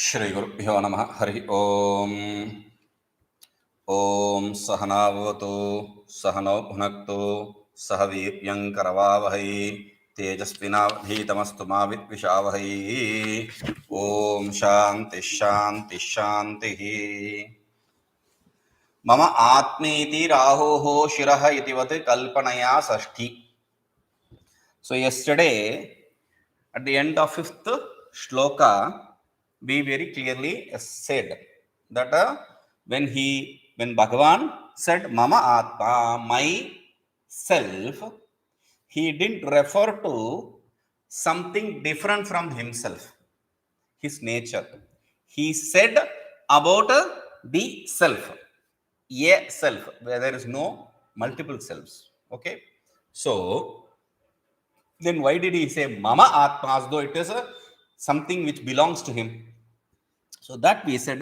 श्रीगुरुभ्यो नमः हरि ओम। ओम सहनावतु सहनौ भुनक्तु सह वीर्यं करवावहै तेजस्विनावधीतमस्तु मा विद्विषावहै। ओम शांति शांति शांतिः। मम आत्मेति राहोः शिरः इतिवत् कल्पनया षष्ठी. So yesterday at the end of fifth shloka we very clearly said that when Bhagavan said mama atma, my self, he didn't refer to something different from himself, his nature. He said about the self, a self where there is no multiple selves. Okay, so then why did he say mama atma as though it is something which belongs to him? So that we said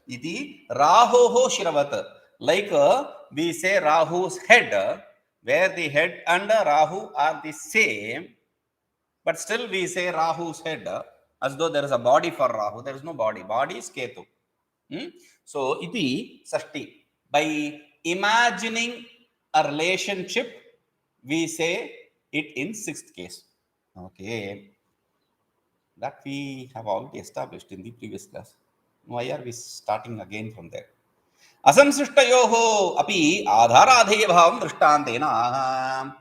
iti rahoho shiravat, like we say Rahu's head, where the head and Rahu are the same, but still we say Rahu's head as though there is a body for Rahu. There is no body. Body is Ketu. So iti sashti, by imagining a relationship we say it in sixth case. Okay, that we have already established in the previous class. Why are we starting again from there? Asamsrishtayoho api adharadheya bhavam drishtantena.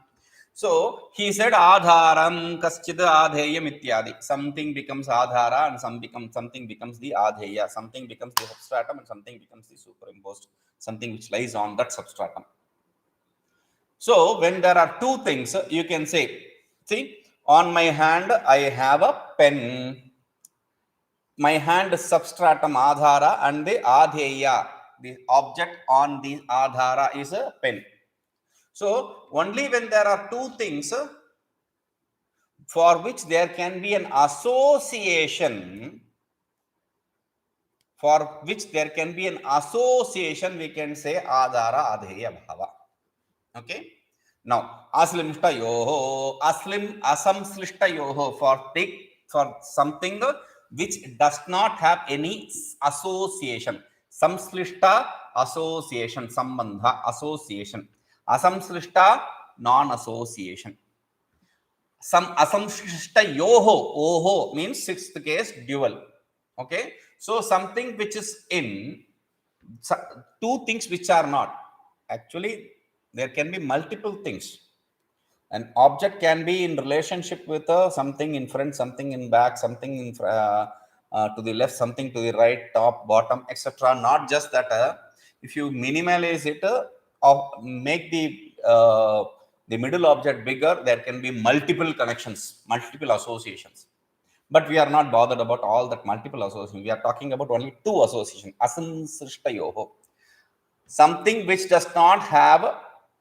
So he said adharam kaschid adheyam ityadi. Something becomes adhara and something becomes the adheya. Something becomes the substratum and something becomes the superimposed, something which lies on that substratum. So when there are two things, you can say, see, on my hand I have a pen. My hand is substratum adhara and the adheya, the object on the adhara, is a pen. So only when there are two things for which there can be an association, we can say adhara adheya bhava. Okay, now asamslishtayoho, for something which does not have any association. Samslishta, association, sambandha, association. Asamslishta, non-association. Some asamslishtayoho, oho means sixth case dual. Okay, so something which is in two things which are not. Actually there can be multiple things. An object can be in relationship with something in front, something in back, something in to the left, something to the right, top, bottom, etc. Not just that. If you minimize it or make the middle object bigger, there can be multiple connections, multiple associations. But we are not bothered about all that multiple association. We are talking about only two association. Asansrishtayoho, something which does not have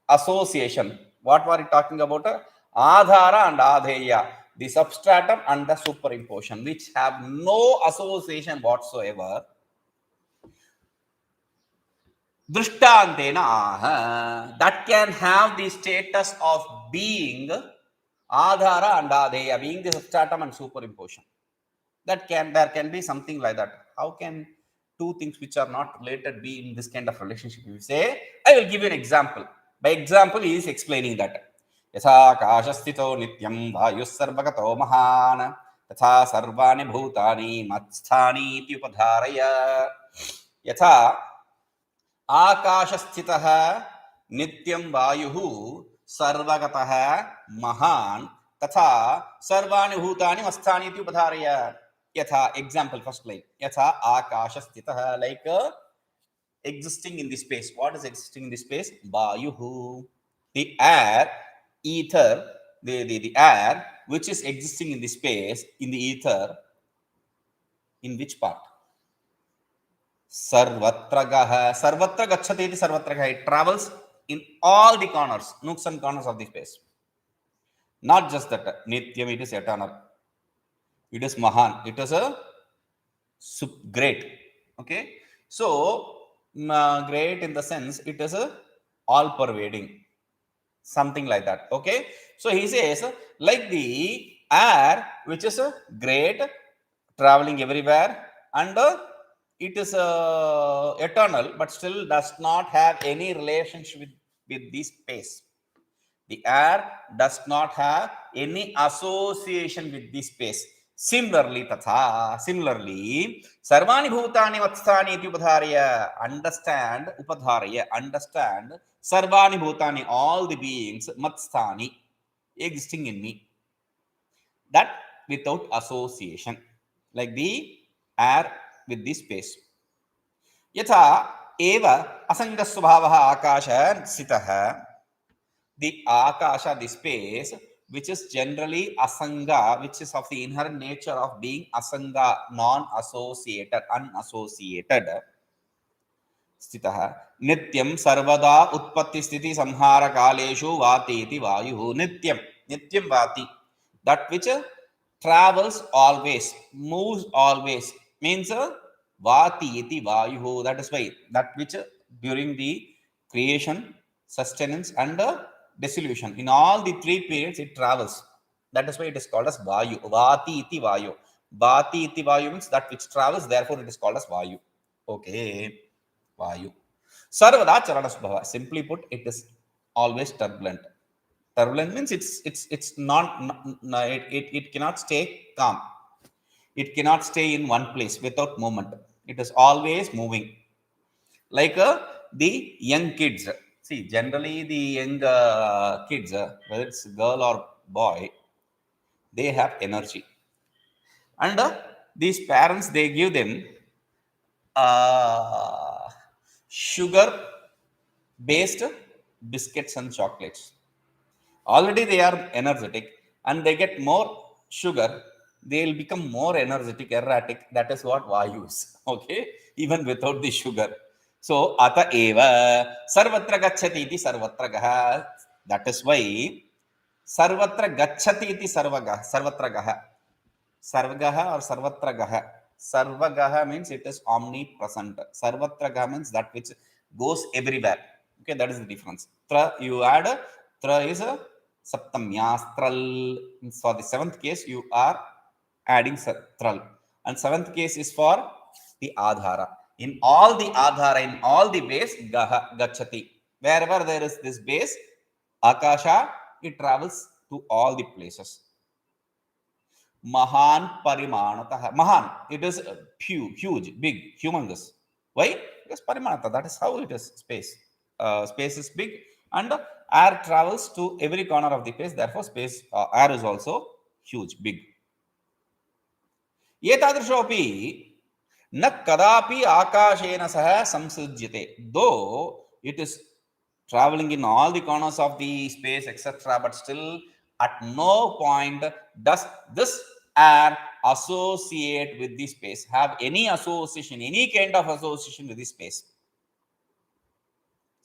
association. What were we talking about? Adhara and adheya, the substratum and the superimposition, which have no association whatsoever. Drishtantena, that can have the status of being adhara and adheya, being the substratum and superimposition. There can be something like that. How can two things which are not related be in this kind of relationship? You say, I will give you an example. By example, he is explaining that. Yatha akashasthito nityam vayus sarvagato mahan tatha sarvani bhutani matsthani iti upadharaya. Yatha akashasthitah nityam vayuhu sarvagatah mahan tatha sarvani bhutani matsthani iti upadharaya. Yatha, example, first line. Yatha akashasthitah, like existing in the space. What is existing in the space? Vayuhu, the air, ether, the air which is existing in the space, in the ether. In which part? Sarvatra gacchati iti sarvatra. It travels in all the corners, nooks and corners of the space. Not just that. Nityam, it is eternal. It is mahan, it is a great. Okay, so great in the sense it is a all pervading, something like that. Okay, so he says, like the air which is a great, traveling everywhere, and it is eternal, but still does not have any relationship with the space. The air does not have any association with the space. Similarly, sarvani bhutani vatsthani iti understand, sarvani bhutani, all the beings, matsthani, existing in me. That without association, like the air with the space. Yatha eva asanga svabhava akasha sitah. The akasha, the space, which is generally asanga, which is of the inherent nature of being asanga, non-associated, unassociated. Sthitah nityam sarvada utpatti sthiti samhara kaleshu vati iti vayu. Nityam vati, that which travels always, moves always, means vati iti vayu. That is why that which during the creation, sustenance and dissolution, in all the three periods it travels. That is why it is called as vayu. Vati iti vayu. Vati iti vayu means that which travels, therefore it is called as vayu. Okay, vayu. Sarvada chalanas bhava. Simply put, it is always turbulent. Turbulent means it's not it cannot stay calm. It cannot stay in one place without movement. It is always moving. Like the young kids. See, generally the young kids, whether it's girl or boy, they have energy. And these parents, they give them sugar-based biscuits and chocolates. Already they are energetic and they get more sugar, they will become more energetic, erratic. That is what vayu is. Okay, even without the sugar. So अतएव सर्वत्र गच्छति इति सर्वत्र गः. That is why सर्वत्र गच्छति इति सर्वगः. सर्वत्र गः. Sarvagah or sarvatra gaha. Sarvagaha means it is omnipresent. Sarvatra gaha means that which goes everywhere. Okay, that is the difference. Tra, you add, tra is a saptamya, stral. For the seventh case, you are adding tral. And seventh case is for the adhara. In all the adhara, in all the base, gaha, gachati. Wherever there is this base, akasha, it travels to all the places. Mahan parimanatah. Mahan, it is huge, big, humongous. Why? Because parimanatah, that is how it is, space. Space is big and air travels to every corner of the place. Therefore, space, air is also huge, big. Etadrishopi na kadapi akashena saha samsujyate. Though it is traveling in all the corners of the space, etc., but still at no point does this air associate with the space, have any association, any kind of association with the space.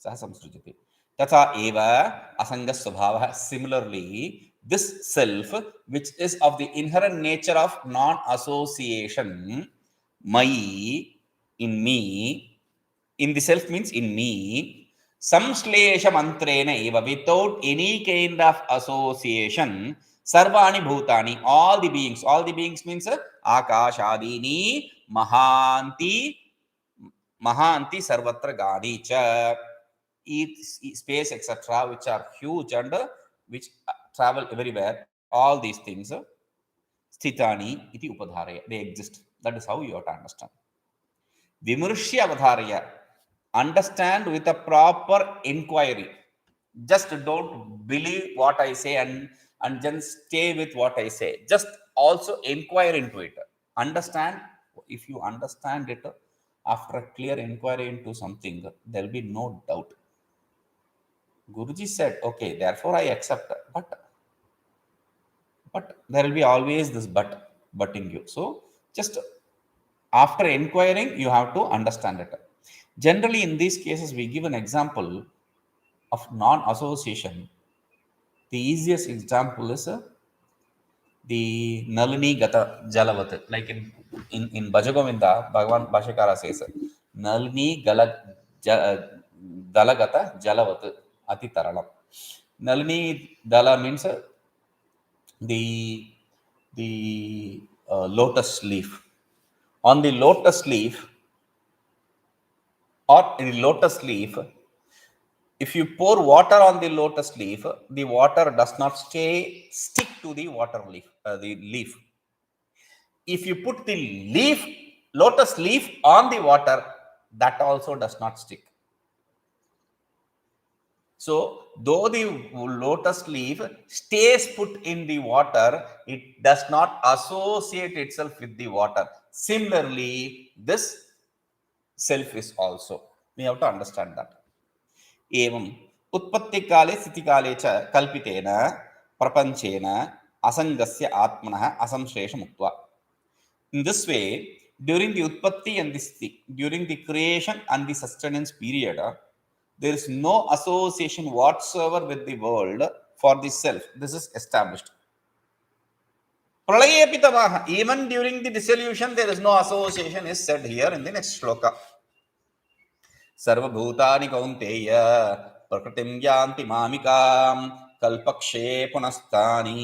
Saha samsrujyate. Tatha eva asanga svabhavah. Similarly, this self, which is of the inherent nature of non-association, mai, in me, in the self means in me, samshlesha mantrena eva, without any kind of association, sarvani bhutani, all the beings means akashadini, mahanti sarvatra gani cha, space, etc., which are huge and which travel everywhere, all these things, sthitani iti upadharaya, they exist. That is how you have to understand. Vimurshya avadharaya, understand with a proper inquiry. Just don't believe what I say and just stay with what I say. Just also inquire into it. Understand. If you understand it, after a clear inquiry into something, there will be no doubt. Guruji said, okay, therefore I accept. But there will be always this butting you. So just after inquiring, you have to understand it. Generally, in these cases, we give an example of non-association. The easiest example is the Nalini Gata Jalavat. Like in Bhajagovinda, Bhagavan Bhashakara says, Nalini Dalagata Jalavat Ati Taralam. Nalini Dala means the lotus leaf. On the lotus leaf or in the lotus leaf, if you pour water on the lotus leaf, the water does not stick to the the leaf. If you put the lotus leaf on the water, that also does not stick. So, though the lotus leaf stays put in the water, it does not associate itself with the water. Similarly, this self is also. We have to understand that. एवं उत्पत्तिकाले स्थितिकाले च कल्पितेन प्रपञ्चेन असङ्गस्य आत्मनः असंश्लेषमुक्त्वा. In this way, during the utpatti and during the creation and the sustenance period, there is no association whatsoever with the world for the self. This is established. Pralayepitavaha, even during the dissolution, there is no association, is said here in the next shloka. सर्वभूतानि कौन्तेय प्रकृतिं यान्ति मामिकां कल्पक्षे पुनस्तानि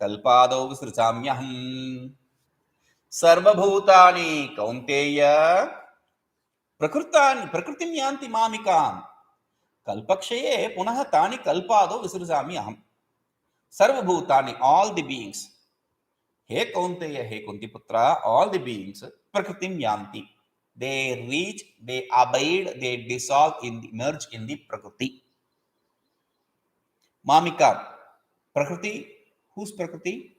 कल्पादौ विसृजाम्यहम्. सर्वभूतानि कौन्तेय प्रकृतिं यान्ति मामिकां कल्पक्षये पुनः तानि कल्पादौ विसृजामि अहम्. सर्वभूतानि, all the beings, hey Kaunteya, hey कुन्तिपुत्र, all the beings प्रकृतिं यान्ति. They reach, they abide, they dissolve, merge in the Prakriti. Mamika. Prakriti. Whose Prakriti?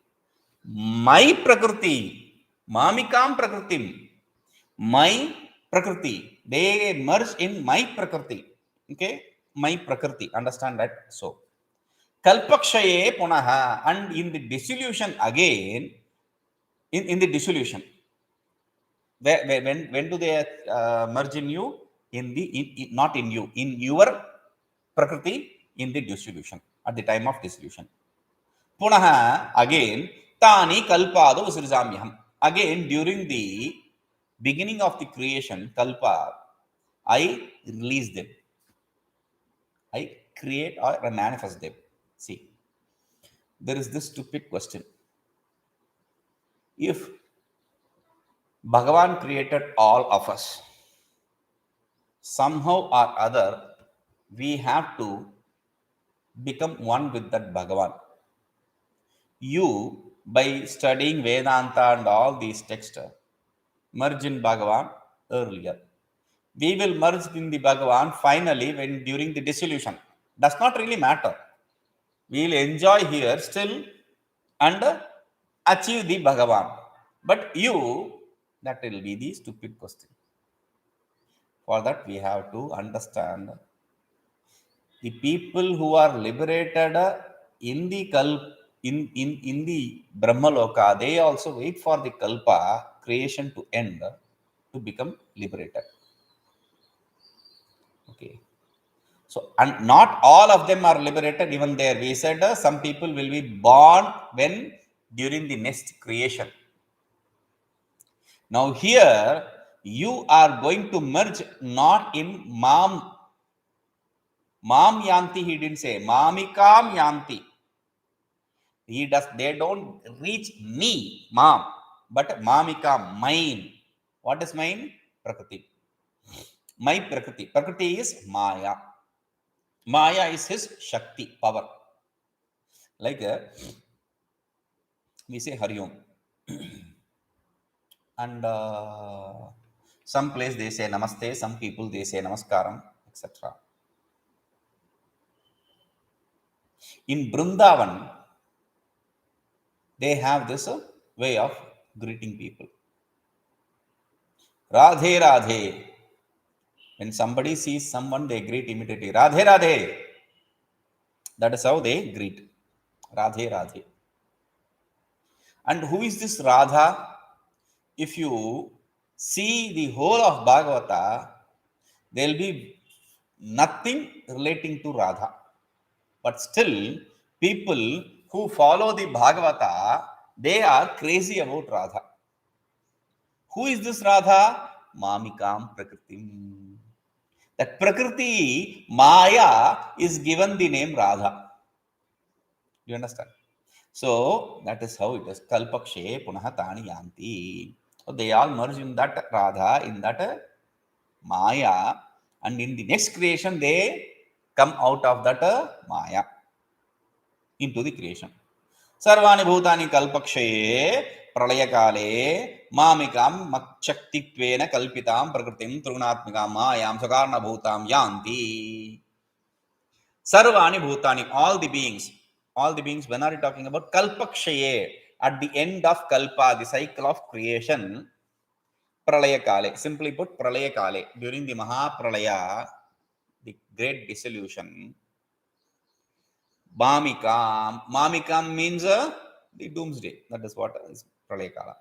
My Prakriti. Mamikam Prakritim. My Prakriti. They merge in my Prakriti. Okay? My Prakriti. Understand that? So, Kalpakshaye Punaha. And in the dissolution again, in the dissolution, when do they merge in you? Not in you, in your Prakriti, in the dissolution, at the time of dissolution. Punaha, again, Tani Kalpado Visrizamyaham. Again, during the beginning of the creation, Kalpa, I release them. I create or manifest them. See, there is this stupid question. If Bhagavan created all of us, somehow or other, we have to become one with that Bhagavan. You, by studying Vedanta and all these texts, merge in Bhagavan earlier. We will merge in the Bhagavan finally when during the dissolution. Does not really matter. We will enjoy here still and achieve the Bhagavan. But you, that will be the stupid question. For that, we have to understand the people who are liberated in the in the Brahmaloka, they also wait for the Kalpa creation to end to become liberated. Okay. So, and not all of them are liberated even there. We said some people will be born when during the next creation. Now here, you are going to merge not in Mam yanti, he didn't say. Mamikam yanti. They don't reach me, Mam, but Mamikam, mine. What is mine? Prakriti. My Prakriti. Prakriti is Maya. Maya is his Shakti, power. Like we say Hari Om. And some place they say Namaste, some people they say Namaskaram, etc. In Brindavan, they have this way of greeting people. Radhe Radhe. When somebody sees someone, they greet immediately. Radhe Radhe. That is how they greet. Radhe Radhe. And who is this Radha? If you see the whole of Bhagavata, there will be nothing relating to Radha. But still, people who follow the Bhagavata, they are crazy about Radha. Who is this Radha? Mamikam Prakritim. That Prakriti, Maya, is given the name Radha. Do you understand? So, that is how it is. Kalpakshe Punaha Tani Yanti. So they all merge in that Radha, in that Maya, and in the next creation they come out of that Maya into the creation. सर्वाणि भूतानि कल्पक्षये प्रलयकाले मामिकां मच्छक्तित्वेन कल्पितां प्रकृतिं त्रिगुणात्मिकां मायां स्वकारणभूतां यान्ति. सर्वाणि भूतानि, all the beings, when are you talking about? Kalpakshaye, at the end of kalpa, the cycle of creation. Pralayakale, simply put, pralayakale, during the Mahapralaya, the great dissolution. Mamikam means the doomsday. That is what is pralayakala.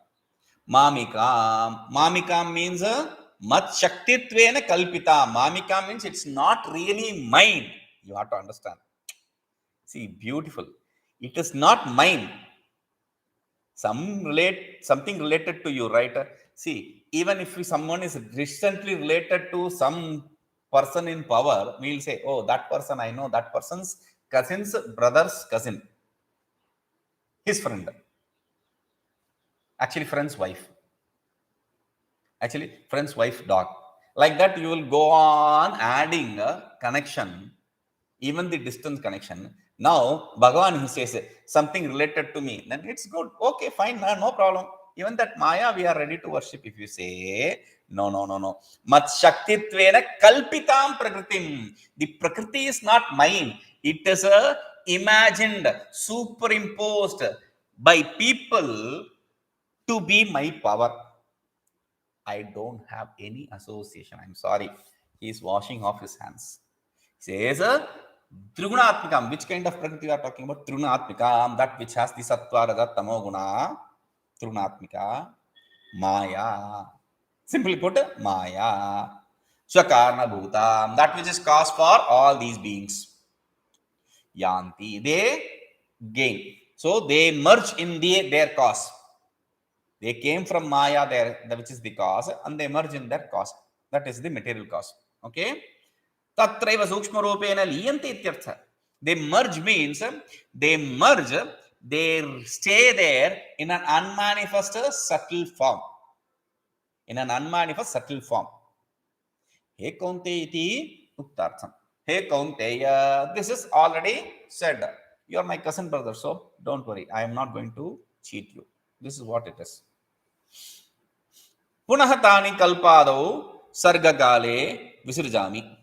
Mamikam means mat shaktitvena kalpita. Mamikam means it's not really mine. You have to understand. See, beautiful. It is not mine. Something related to you, right? See, even if someone is recently related to some person in power, we'll say, oh, that person, I know that person's cousin's brother's cousin, his friend, actually friend's wife, dog. Like that, you will go on adding a connection, even the distance connection. Now Bhagavan, he says something related to me, then it's good, okay, fine, no problem. Even that Maya we are ready to worship. If you say no, mat shaktitvena kalpitam prakritim, the prakriti is not mine, it is a imagined, superimposed by people to be my power. I don't have any association. I'm sorry. He is washing off his hands. He says, Trigunatmikam. Which kind of prakriti we are talking about? Trigunatmikam, that which has the sattva, raja, tamo guna. Trigunatmika. Maya. Simply put, Maya. Swakarna bhutam, that which is cause for all these beings. Yanti, they gain. So they merge in their cause. They came from Maya, which is the cause, and they merge in their cause. That is the material cause. Okay? Tatraiva sukshma rupena liyanti ityartha. They merge means they stay there in an unmanifest subtle form. He kaunteya iti uktartham. Hey Kaunteya, this is already said. You are my cousin brother, so don't worry. I am not going to cheat you. This is what it is. Punah tani kalpadau sargakale visirjami.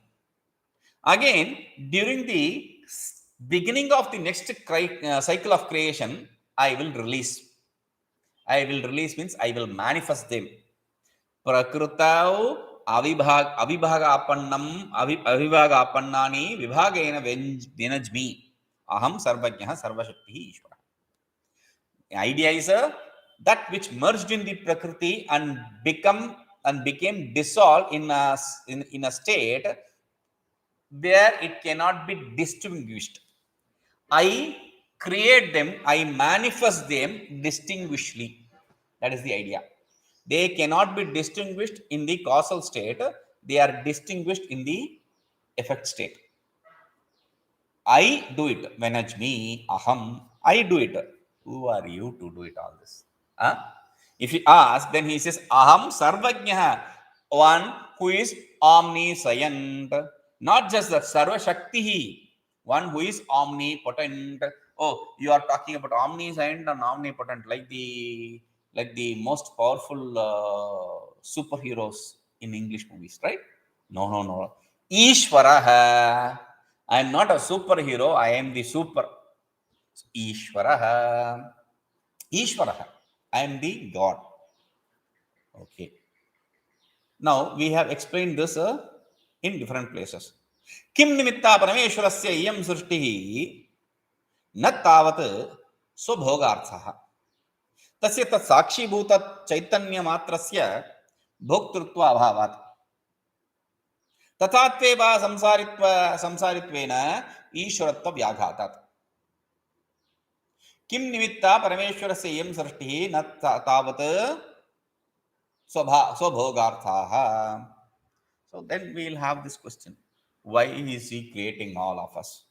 Again, during the beginning of the next cycle of creation, I will release. I will release means I will manifest them. Prakrutau avibhagapannani vibhagena venajmi. Aham sarvajnah sarvashakti ishvara. The idea is that which merged in the prakriti and became dissolved in a state where it cannot be distinguished. I create them, I manifest them distinguishedly. That is the idea. They cannot be distinguished in the causal state. They are distinguished in the effect state. I do it. Venajmi, aham. I do it. Who are you to do it all this? Huh? If you ask, then he says, aham sarvajnah, one who is omniscient. Not just that, sarva shaktihi, one who is omnipotent. Oh, you are talking about omniscient and omnipotent, like the most powerful superheroes in English movies, right? No. Ishvaraha. I am not a superhero. I am the super. Ishvaraha. I am the God. Okay. Now we have explained this in different places. Kim nimitta parameshwarasya iyam srishtihi na tavat swabhogarthaha. Tasya tat sakshibhuta chaitanya matrasya bhoktrutva abhavat. तथात्वेवा संसारित्वेन ईश्वरत्व व्याघातात्. किम निमित्ता परमेश्वरस्य इयं सृष्टिः न तावत् स्वभोगार्थाः. So then we will have this question: why is he creating all of us?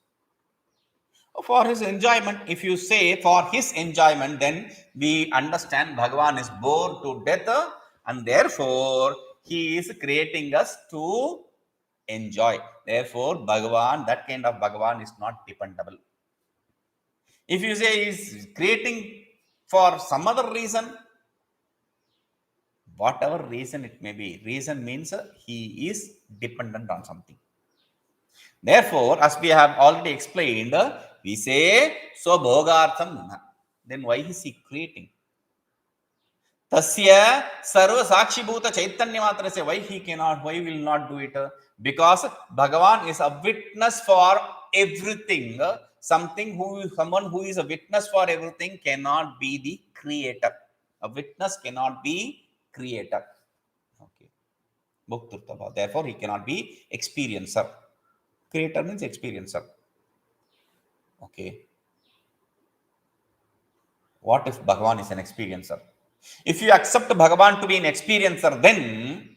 For his enjoyment. If you say for his enjoyment, then we understand Bhagavan is bored to death, and therefore he is creating us to enjoy. Therefore, Bhagavan, that kind of Bhagavan is not dependable. If you say he is creating for some other reason, whatever reason it may be, reason means he is dependent on something. Therefore, as we have already explained, we say so bhogartham. Then why is he creating? Tasya sarva sakshibhuta chaitanya matrasya. Why he cannot? Why will not do it? Because Bhagavan is a witness for everything. Someone who is a witness for everything cannot be the creator. A witness cannot be creator. Okay. Therefore, he cannot be experiencer. Creator means experiencer. Okay. What if Bhagavan is an experiencer? If you accept Bhagavan to be an experiencer, then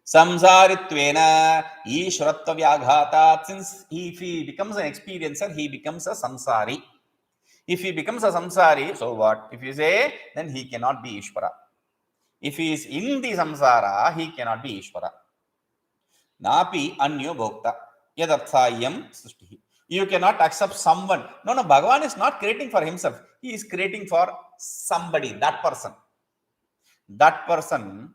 samsaritvena ishwaratva vyaghata. Since if he becomes an experiencer, he becomes a samsari. If he becomes a samsari, so what? If you say, then he cannot be Ishvara. If he is in the samsara, he cannot be Ishvara. Napi anyo bhokta. Yadarthayam srishtihi. You cannot accept someone. No, Bhagavan is not creating for himself. He is creating for somebody, that person. That person,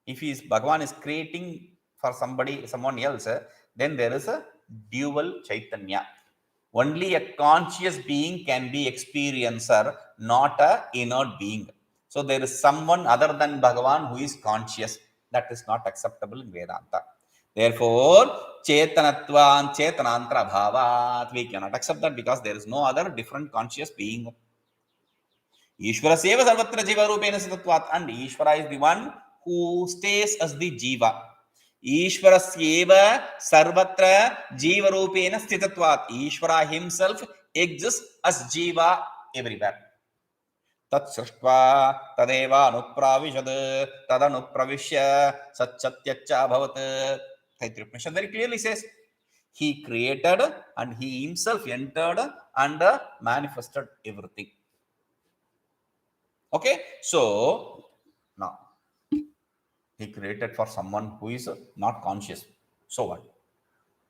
if Bhagavan is creating for someone else, then there is a dual Chaitanya. Only a conscious being can be experiencer, not a inert being. So there is someone other than Bhagavan who is conscious. That is not acceptable in Vedanta. Therefore, chetanatvan chetanantra bhavat. We cannot accept that because there is no other different conscious being. Ishvara seva sarvatra jiva rupena sitatvat. And Ishvara is the one who stays as the jiva. Ishvara seva sarvatra jiva rupena sitatvat. Ishvara himself exists as jiva everywhere. Tat srishtva tadeva anupravishad tadanupravishya satchatyacha bhavat. Taittiriya Upanishad very clearly says he created and he himself entered and manifested everything. Okay, so now he created for someone who is not conscious. So what?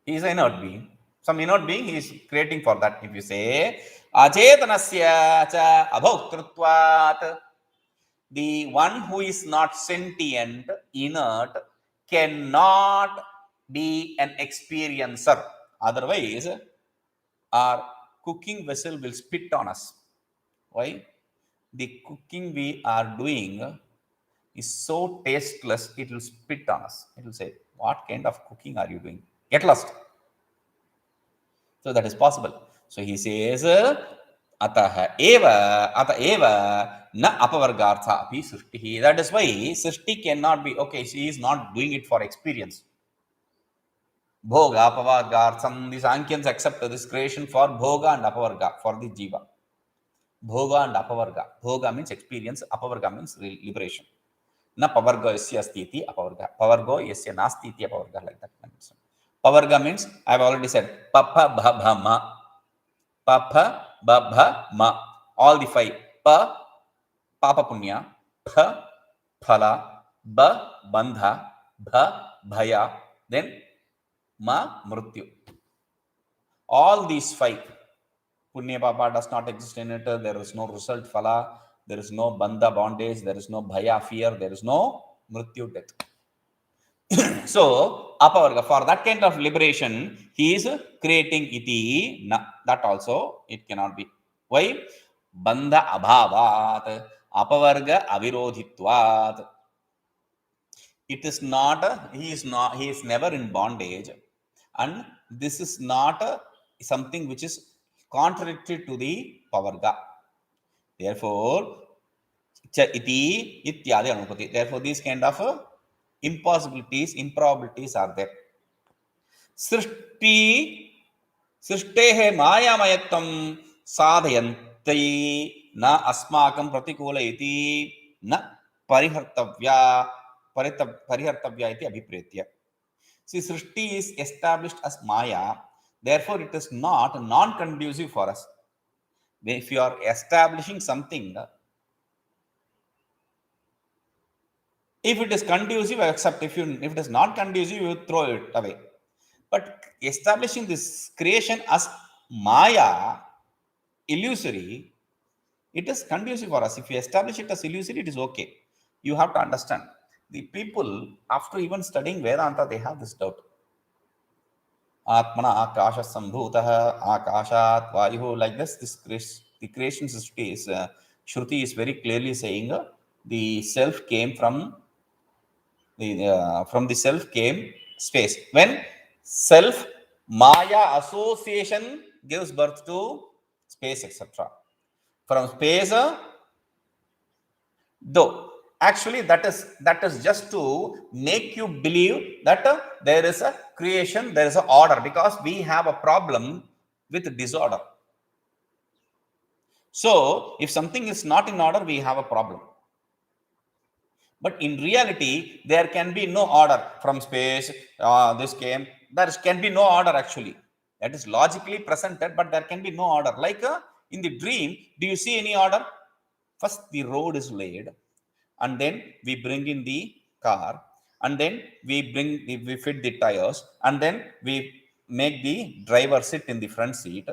He is an inert being. Some inert being he is creating for that. If you say achetanasya cha abhoktrutvat, the one who is not sentient, inert, cannot be an experiencer. Otherwise, our cooking vessel will spit on us. Why? The cooking we are doing is so tasteless, it will spit on us. It will say, what kind of cooking are you doing? Get lost. So that is possible. So he says, अतएव न अपवर्गार्थ अपि सृष्टिः. That is why Srishti cannot be, okay, she is not doing it for experience. Bhoga, apavargartham, the Sankyans accept this creation for bhoga and apavarga, for the jiva. Bhoga and apavarga. Bhoga means experience, apavarga means liberation. Na pavarga yasya asti iti apavarga. Pavargo yasya nasti iti apavarga, like that. Pavarga means, I have already said, papa bha ma. Papa bha ma. All the five. Pa, papa punya. Pha, phala. Ba, bandha. Bha, bhaya. Then ma, mrityu. All these five. Punya papa does not exist in it. There is no result, phala. There is no bandha, bondage. There is no bhaya, fear. There is no mrityu, death. So, apavarga, for that kind of liberation, he is creating iti. Na, that also, it cannot be. Why? Bandha abhavat. Apavarga avirodhitvat. It is not, he is never in bondage. And this is not something which is contradictory to the pavarga. Therefore, cha iti ityadi anupati. Therefore, these kind of impossibilities, improbabilities are there. Srishti, srishtehe mayamayattam sadhayanti na asmakam pratikula iti na parihartavya iti abhipretya. See, Srishti is established as Maya. Therefore, it is not non-conducive for us. If you are establishing something, if it is conducive, I accept. If it is not conducive, you throw it away. But establishing this creation as Maya, illusory, it is conducive for us. If you establish it as illusory, it is okay. You have to understand. The people, after even studying Vedanta, they have this doubt. Atmana akasha sambhutah akashat vayuh, like this. The creation history is Shruti is very clearly saying the self came from the self came space. When self Maya association gives birth to space, etc. From space, though actually that is just to make you believe that there is a creation, there is an order, because we have a problem with disorder. So if something is not in order, we have a problem. But in reality, there can be no order. From space, this came, there can be no order actually. That is logically presented, but there can be no order. Like in the dream, do you see any order? First the road is laid, and then we bring in the car, and then we fit the tires, and then we make the driver sit in the front seat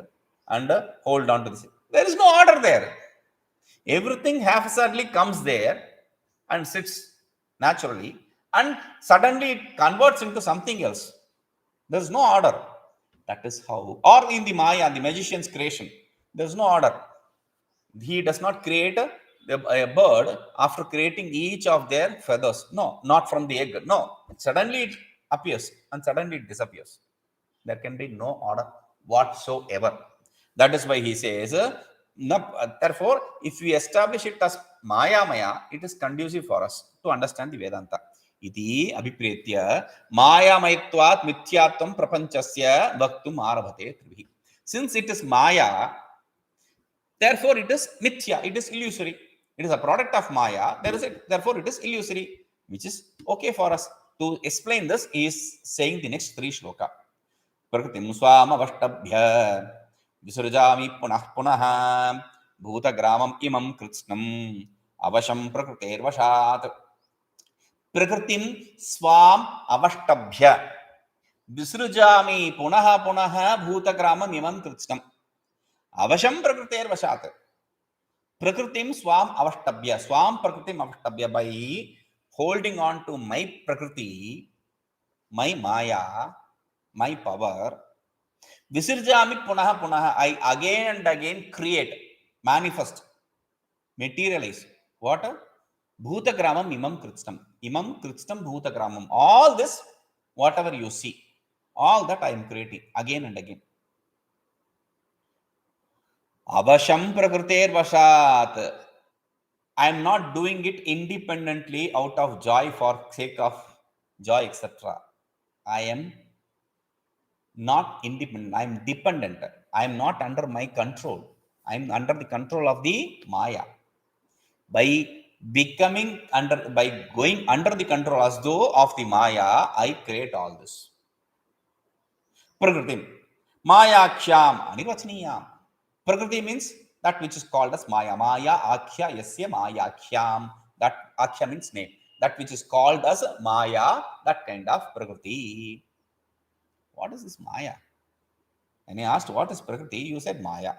and hold on to the seat. There is no order there. Everything haphazardly comes there and sits naturally, and suddenly it converts into something else. There is no order. That is how, or in the Maya, the magician's creation, there is no order. He does not create a bird after creating each of their feathers. No, not from the egg. No, suddenly it appears and suddenly it disappears. There can be no order whatsoever. That is why he says, therefore, if we establish it as Maya, it is conducive for us to understand the Vedanta. Iti abhipretya mayamayatvat mithyatvam prapanchasya vaktum arabhate tribhi. Since it is Maya, therefore it is mithya, it is illusory. It is a product of Maya. Therefore it is illusory, which is okay for us. To explain this, he is saying the next three shloka. Prakritim swamavashtabhya visrujami punah punah bhutagramam imam kritsnam avasham prakritervashat. Prakritim swam avashtabhya visrujami punah punah bhutagramam imam kritsnam avasham prakritervashat. Prakritim swam avashtabhya. Swam prakritim avashtabhya, by holding on to my prakriti, my Maya, my power. Visirjami punah punah, I again and again create, manifest, materialize. What? Bhutagramam imam kritstam. Imam kritstam bhutagramam. All this, whatever you see, all that I am creating again and again. Avasham prakriter vashat. I am not doing it independently out of joy, for sake of joy, etc. I am not independent. I am dependent. I am not under my control. I am under the control of the Maya. By going under the control as though of the Maya, I create all this. Prakritim Mayakhyam anirvachaniyam. Prakriti means that which is called as Maya. Maya akhya yasya Mayakhyam. That akhya means name. That which is called as Maya, that kind of Prakriti. What is this Maya? And I asked, what is Prakriti? You said Maya.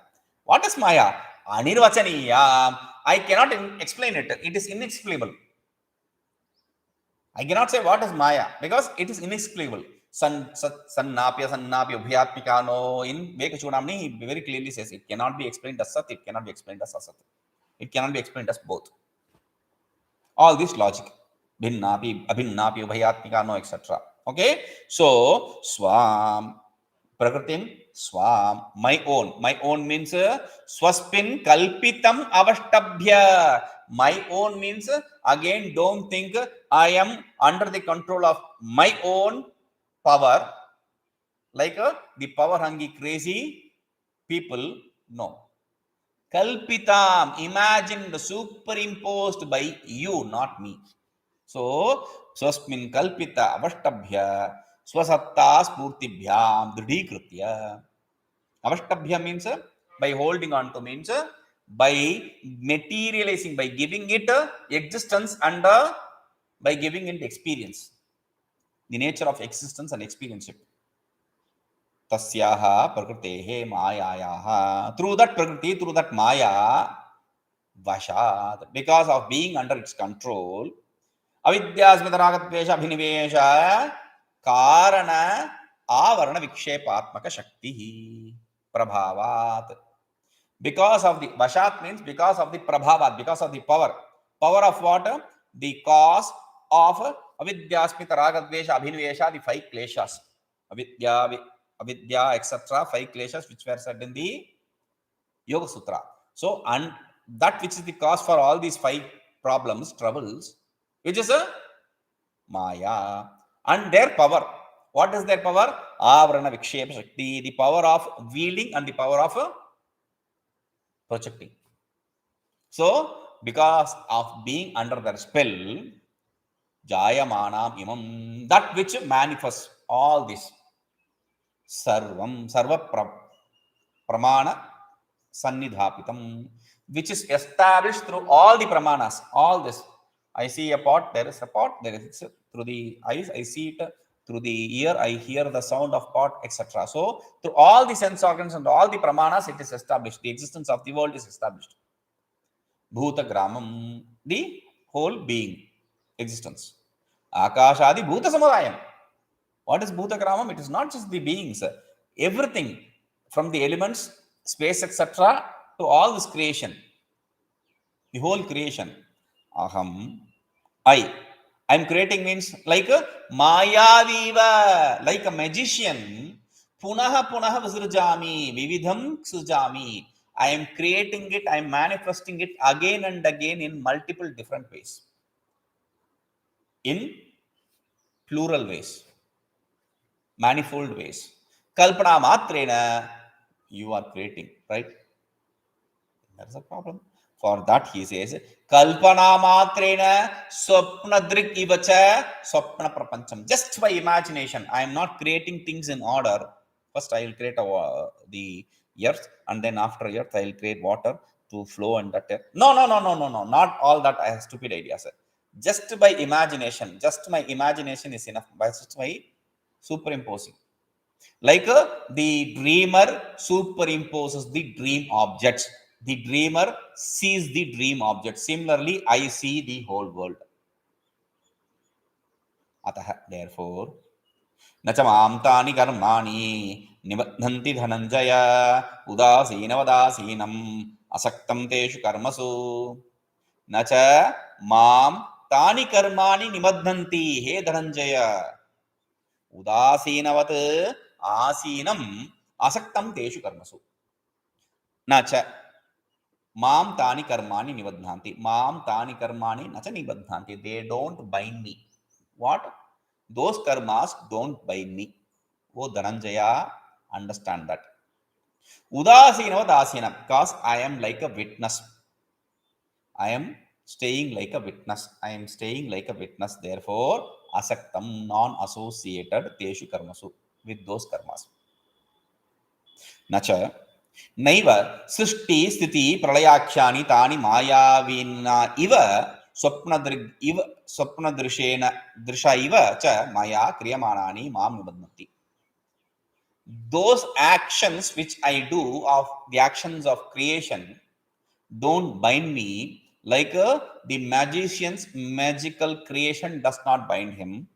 What is Maya? Anirvachaniyam. I cannot explain it. It is inexplicable. I cannot say what is Maya because it is inexplicable. Sannapya ubhyatmikano. In Vekachudamni, he very clearly says it cannot be explained as Sat, it cannot be explained as Asat. It cannot be explained as both. All this logic. Bhinnapi, abhinnapi, ubhyatmikano, etc. Okay? So, Swam, Prakritim, Swam, my own. My own means Swaspin kalpitam avashtabhya. My own means, again, don't think I am under the control of my own power, like the power hungry crazy people. No. Kalpitam, imagined, superimposed by you, not me. So, Swasmin kalpita avashtabhya Swasatta spurtibhyam dridikritya. Avashtabhyam means by holding on to, means by materializing, by giving it existence and by giving it experience. The nature of existence and experience. Tasyaha prakrutehe mayayaha. Through that prakriti, through that maya, vashat, because of being under its control, avidyasmitaragatvesha abhinivesha karana avarana vikshepatmaka shakti prabhavat. Because of the vashat means because of the prabhavat, because of the power. Power of what? The cause of avidyasmitaragatvesha abhinivesha, the 5 kleshas. Avidya, etc. 5 kleshas which were said in the Yoga Sutra. So, and that which is the cause for all these 5 problems, troubles, which is a Maya, and their power. What is their power? Avarana Vikshepa Shakti, the power of wielding and the power of projecting. So, because of being under their spell, Jayamanam Imam, that which manifests all this, Sarvam, Sarva Pramana Sannidhapitam, which is established through all the pramanas, all this. I see a pot, there is a pot, there is through the eyes, I see it, through the ear, I hear the sound of pot, etc. So, through all the sense organs and all the pramanas, it is established. The existence of the world is established. Bhuta Gramam, the whole being, existence. Akashadi Bhuta Samadayam. What is Bhuta Gramam? It is not just the beings, everything from the elements, space, etc. to all this creation, the whole creation. Aham, I am creating means like a Mayaviva, like a magician. Punaha Punaha Visrjami, Vividham Sujami. I am creating it, I am manifesting it again and again in multiple different ways, in plural ways, manifold ways. Kalpana Matrena, you are creating, right? That's a problem. For that he says, Kalpana Matrena Swapnadrik Ivacha Swapna Prapancham. Just by imagination, I am not creating things in order. First, I will create the earth, and then after earth, I will create water to flow and that. No. Not all that. I have stupid ideas. Just by imagination, just my imagination is enough. By just my superimposing. Like the dreamer superimposes the dream objects. The dreamer sees the dream object. Similarly, I see the whole world. Therefore, Nachamam tani karmani nibadhanti dhananjaya udasinavadasinam asaktam teshu karmasu. Nacha mam tani karmani nibadhanti he dhananjaya udasinavat asinam asaktam teshu karmasu. Nacha Mam tani karmani nibadhanti. Mam tani karmani nacha nibadhanti. They don't bind me. What? Those karmas don't bind me. Oh Dhananjaya, understand that. Udasinava dasina, because I am like a witness. I am staying like a witness. I am staying like a witness. Therefore, asaktam, non-associated, teshu karmasu, with those karmas. Nacha Naiva Srishti Sthiti Pralayakhyani Tani Mayavina Iva Swapnadrishena Drisha Iva Cha Maya Kriyamanani Mam Nibadhanti. Those actions which I do, of the actions of creation, don't bind me, like the magician's magical creation does not bind him,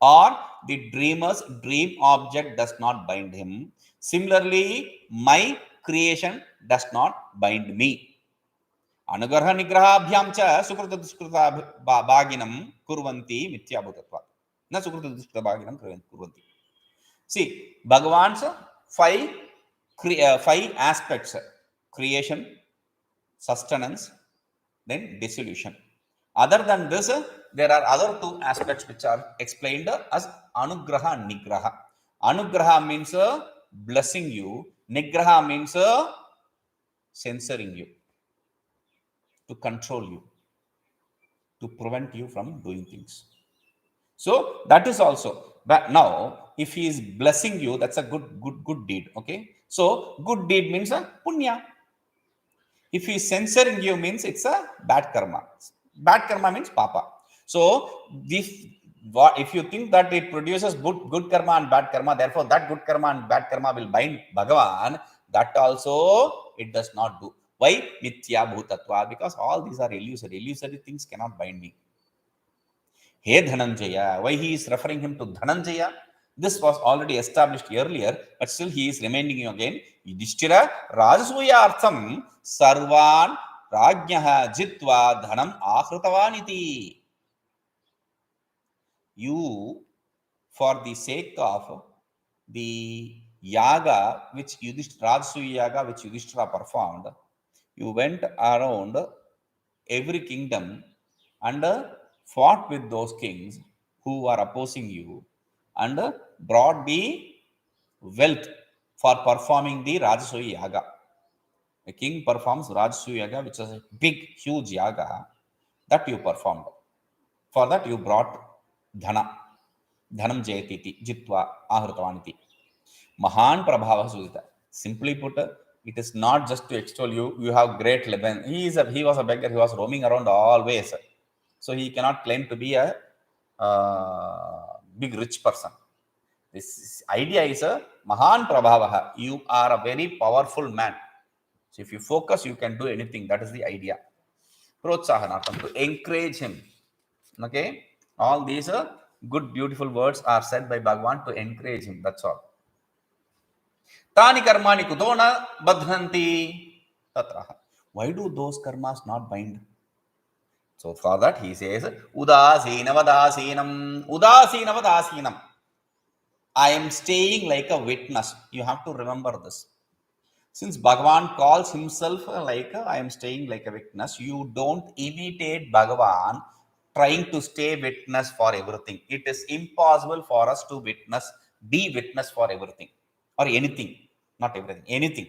or the dreamer's dream object does not bind him. Similarly, my creation does not bind me. Anugraha nigrahabhyam cha sukrita duskrita bhaginam kurvanti mityabhutatvat. Na sukrita duskrita bhaginam kurvanti. See, Bhagavan's five aspects: creation, sustenance, then dissolution. Other than this, there are other 2 aspects which are explained as anugraha and nigraha. Anugraha means blessing you. Nigraha means censoring you, to control you, to prevent you from doing things. So that is also. But now, if he is blessing you, that's a good deed. Okay. So good deed means a punya. If he is censoring you means it's a bad karma. Bad karma means papa. So if you think that it produces good karma and bad karma, therefore that good karma and bad karma will bind Bhagavan, that also it does not do. Why? Mithya bhutatva. Because all these are illusory. Illusory things cannot bind me. Hey Dhananjaya. Why he is referring him to Dhananjaya? This was already established earlier, but still he is reminding you again. Yudhishthira Rajasuyartham Sarvan Rajnyaha Jitva Dhanam Ahrutavaniti. You, for the sake of the yaga which Rajasuya yaga which Yudhishthira performed, you went around every kingdom and fought with those kings who are opposing you and brought the wealth for performing the Rajasuya yaga. A king performs Rajasuya yaga, which is a big, huge yaga that you performed. For that you brought dhana. Dhanam jayatiti jitva ahrutavaniti. Mahan prabhava sudita. Simply put, it is not just to extol you. You have great Lebanon. He was a beggar. He was roaming around always. So he cannot claim to be a big rich person. This idea is a Mahan Prabhavaha. You are a very powerful man. So if you focus, you can do anything. That is the idea. Protsahanatam, to encourage him. Okay? All these good, beautiful words are said by Bhagavan to encourage him. That's all. Tani karmani kutona badhanti tatraha. Why do those karmas not bind? So for that he says, Udasinavadasinam, Udasinavadasinam. I am staying like a witness. You have to remember this. Since Bhagavan calls himself like I am staying like a witness, you don't imitate Bhagavan trying to stay witness for everything. It is impossible for us to be witness for everything or anything. Not everything, anything.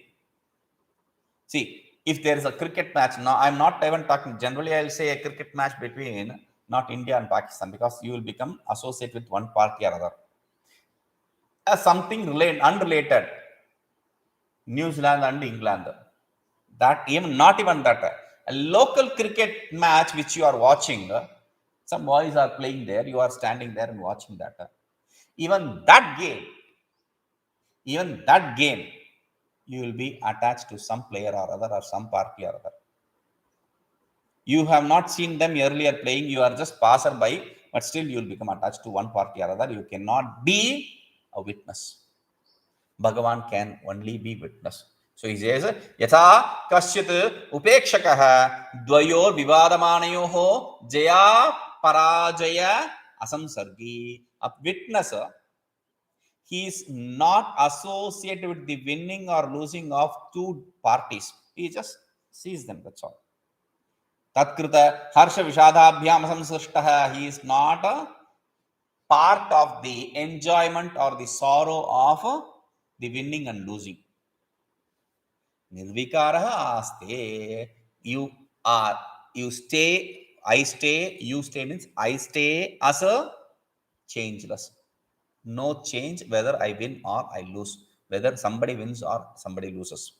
See, if there is a cricket match, now I'm not even talking, generally I'll say a cricket match between not India and Pakistan, because you will become associated with one party or other. Something unrelated, New Zealand and England, that not even that, a local cricket match which you are watching, some boys are playing there, you are standing there and watching that. Even that game, you will be attached to some player or other or some party or other. You have not seen them earlier playing, you are just passerby, but still you will become attached to one party or other. You cannot be a witness. Bhagavan can only be witness. So he says, Yatha kasyat upekshakaha dvayor vivadamanayoho jaya parajaya asamsargi. A witness, he is not associated with the winning or losing of two parties. He just sees them, that's all. Tatkrita harsha vishadabhyam asamsrishtaha. He is not a part of the enjoyment or the sorrow of the winning and losing. Nirvikaraha aste. You stay, I stay, you stay means I stay as a changeless. No change whether I win or I lose, whether somebody wins or somebody loses.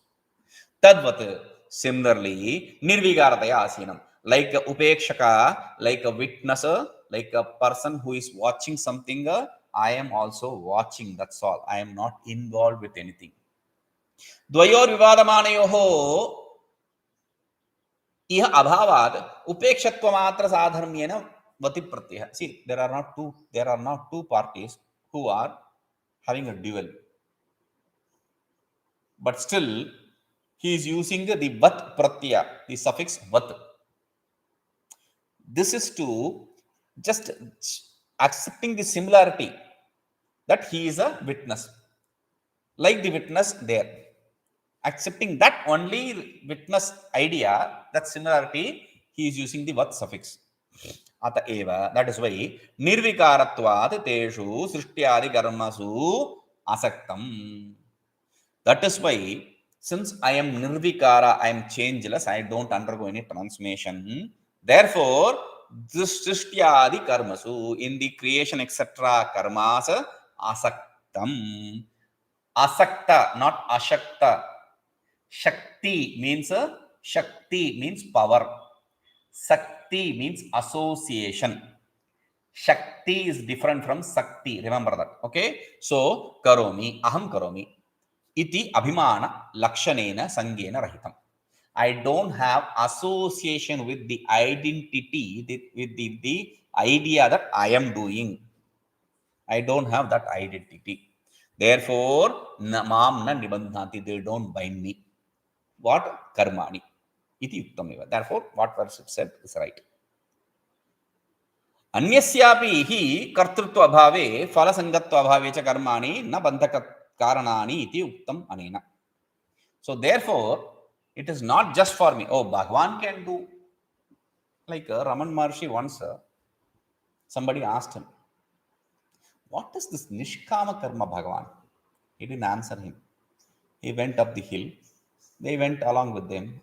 Tadvat, similarly, nirvigarataya asinam. Like a upekshaka, like a witnesser, like a person who is watching something, I am also watching, that's all. I am not involved with anything. Dvayor vivadamanayoho iha abhavad upekshakva matra sadharmyena vati pratyah. See, there are not two parties who are having a duel, but still he is using the vat pratyaya, the suffix vat. This is to just accepting the similarity that he is a witness, like the witness there, accepting that only witness idea, that similarity, he is using the vat suffix. Ateva, that is why nirvikaratvat teshu srishtyadi karmasu asaktam. That is why, since I am nirvikara, I am changeless, I don't undergo any transformation. Therefore, this srishtyadi karmasu, in the creation etc. karmas, Rahitam. Asakta, not Ashakta. Shakti means power. Sakti means association. Shakti is different from Sakti. Remember that. Okay. So, karomi, aham karomi. Iti abhimana lakshanena sangena rahitam. I don't have association with the identity, with the idea that I am doing. I don't have that identity. Therefore, mam na nibandhanti. They don't bind me. What? Karmani. Iti yuktameva. Therefore, what verse said is right. अन्यस्यापि हि कर्तृत्व अभावे फलसंगत्व अभावे च कर्माणि न बंधक कारणानि इति उक्तम अनेन. So therefore, it is not just for me. Oh, Bhagwan can do. Like Raman Maharshi once, somebody asked him, what is this Nishkama Karma Bhagavan? He didn't answer him. He went up the hill. They went along with them.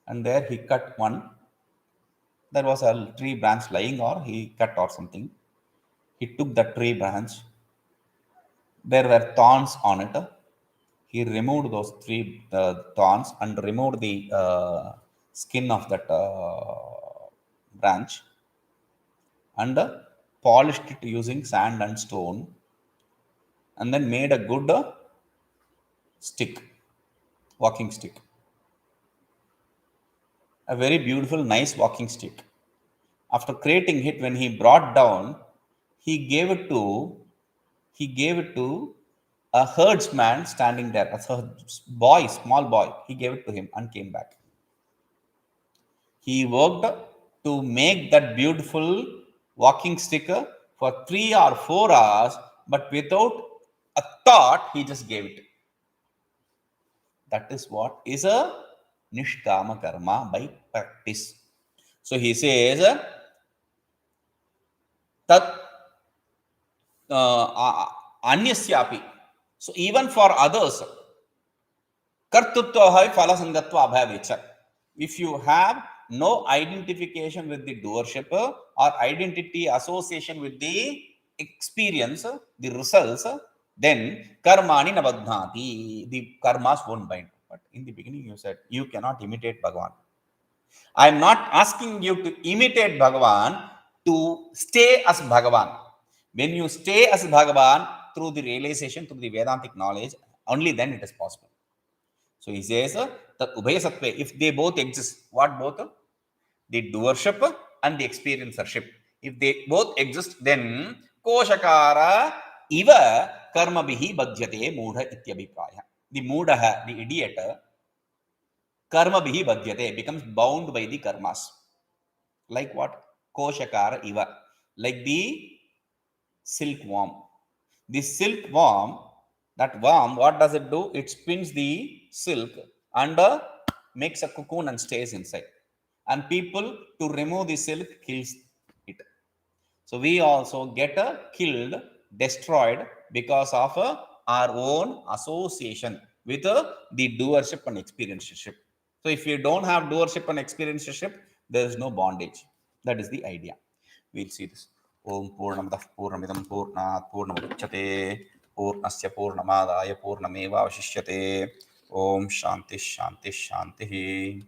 And there he cut one. There was a tree branch lying, or he cut or something. He took the tree branch. There were thorns on it. He removed those three thorns and removed the skin of that branch and polished it using sand and stone, and then made a good stick, walking stick. A very beautiful, nice walking stick. After creating it, when he brought down, he gave it to a herdsman standing there. A boy, small boy. He gave it to him and came back. He worked to make that beautiful walking stick for 3 or 4 hours, but without a thought, he just gave it. That is what is a nishkama karma by practice. So he says that anyasyapi. So even for others, kartutva hai falasangatva abhavecha. If you have no identification with the doership or identity association with the experience, the results, then karmani nabadhnati. The karmas won't bind. But in the beginning you said you cannot imitate Bhagavan. I am not asking you to imitate Bhagavan to stay as Bhagavan. When you stay as Bhagavan through the realization, through the Vedantic knowledge, only then it is possible. So he says that Ubhaya Sattve, if they both exist, what both? The doership and the experiencership. If they both exist, then Koshakara iva karma bihi badhyate moodha ityabhipraya. The moodha, the idiot, karma bihi badhyate, becomes bound by the karmas. Like what? Koshakara iva. Like the silkworm. The silkworm, that worm, what does it do? It spins the silk and makes a cocoon and stays inside. And people, to remove the silk, kills it. So we also get killed, destroyed because of our own association with the doership and experiencership. So if you don't have doership and experiencership, there is no bondage. That is the idea. We'll see this. Om Purnamadah Purnamidam Purnat Purnamudachyate Purnasya Purnamadaya Purnameva Vashishyate. Om Shanti Shanti Shanti.